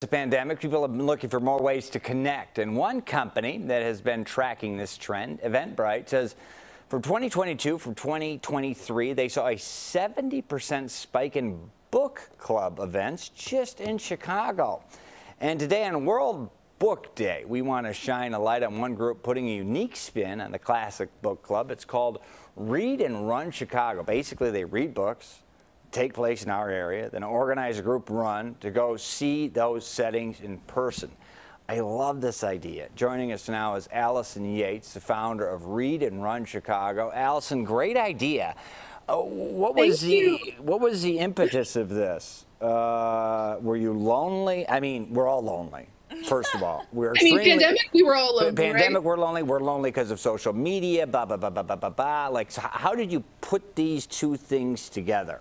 The pandemic, people have been looking for more ways to connect, and one company that has been tracking this trend, Eventbrite, says from 2022 from 2023 they saw a 70% spike in book club events just in Chicago. And today on World Book Day, we want to shine a light on one group putting a unique spin on the classic book club. It's called Read and Run Chicago. Basically, they read books, take place in our area, then organize a group run to go see those settings in person. I love this idea. Joining us now is Allison Yates, the founder of Read and Run Chicago. Allison, great idea. What was the impetus of this? Were you lonely? I mean, we're all lonely. First of all, pandemic, we were all lonely. Pandemic, right? we're lonely. We're lonely because of social media. Blah blah blah blah blah blah blah. Like, so how did you put these two things together?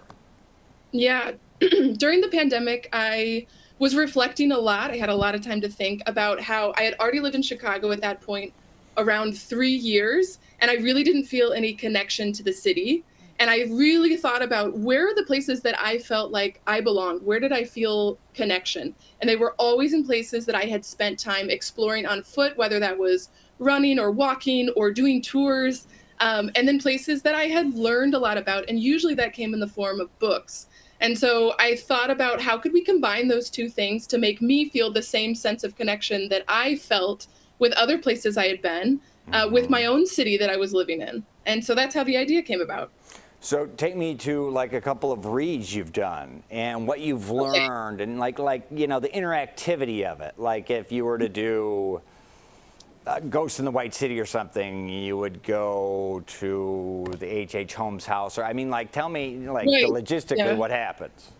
Yeah, during the pandemic, I was reflecting a lot. I had a lot of time to think about how I had already lived in Chicago at that point around 3 years, and I really didn't feel any connection to the city. And I really thought about where are the places that I felt like I belonged? Where did I feel connection? And they were always in places that I had spent time exploring on foot, whether that was running or walking or doing tours, and then places that I had learned a lot about. And usually that came in the form of books. And so I thought about how could we combine those two things to make me feel the same sense of connection that I felt with other places I had been, with my own city that I was living in. And so that's how the idea came about. So take me to like a couple of reads you've done and what you've learned, and like you know, the interactivity of it. Like if you were to do Ghost in the White City or something, you would go to the H.H. Holmes house, or I mean, like, tell me like logistically what happens.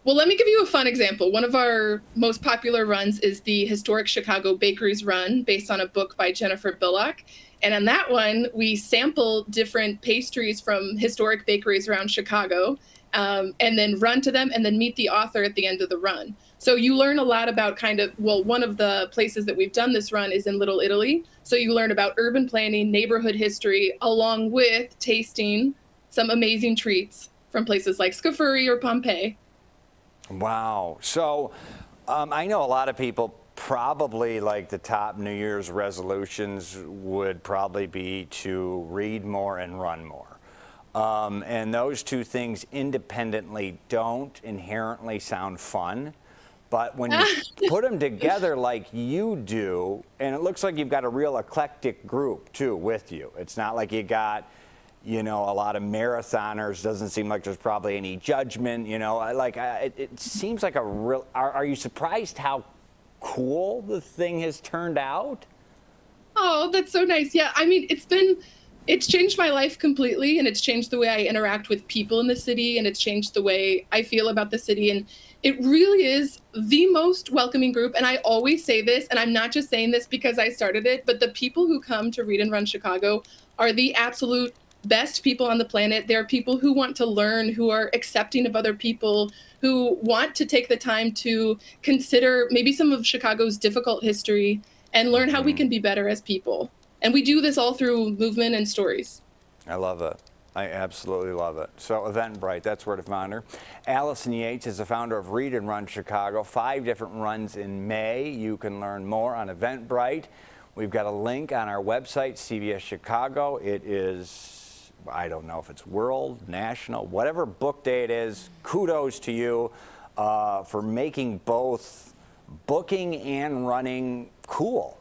Well, let me give you a fun example. One of our most popular runs is the Historic Chicago Bakeries Run, based on a book by Jennifer Billock. And on that one, we sample different pastries from historic bakeries around Chicago, and then run to them and then meet the author at the end of the run. So you learn a lot about one of the places that we've done this run is in Little Italy. So you learn about urban planning, neighborhood history, along with tasting some amazing treats from places like Scafuri or Pompeii. Wow. So I know a lot of people probably like the top New Year's resolutions would probably be to read more and run more. And those two things independently don't inherently sound fun. But when you put them together like you do, and it looks like you've got a real eclectic group too with you. It's not like you got, you know, a lot of marathoners. Doesn't seem like there's probably any judgment, you know. It seems like a real, are you surprised how cool the thing has turned out? Oh, that's so nice. Yeah, I mean, it's changed my life completely, and it's changed the way I interact with people in the city, and it's changed the way I feel about the city. And it really is the most welcoming group. And I always say this, and I'm not just saying this because I started it, but the people who come to Read and Run Chicago are the absolute best people on the planet. They're people who want to learn, who are accepting of other people, who want to take the time to consider maybe some of Chicago's difficult history and learn how we can be better as people. And we do this all through movement and stories. I love it. I absolutely love it. So Eventbrite, that's where to find her. Allison Yates is the founder of Read and Run Chicago. 5 different runs in May. You can learn more on Eventbrite. We've got a link on our website, CBS Chicago. It is, I don't know if it's world, national, whatever book day it is. Kudos to you for making both booking and running cool.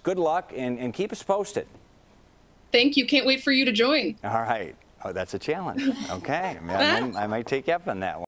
Good luck and keep us posted. Thank you. Can't wait for you to join. All right. Oh, that's a challenge. Okay. I might take you up on that one.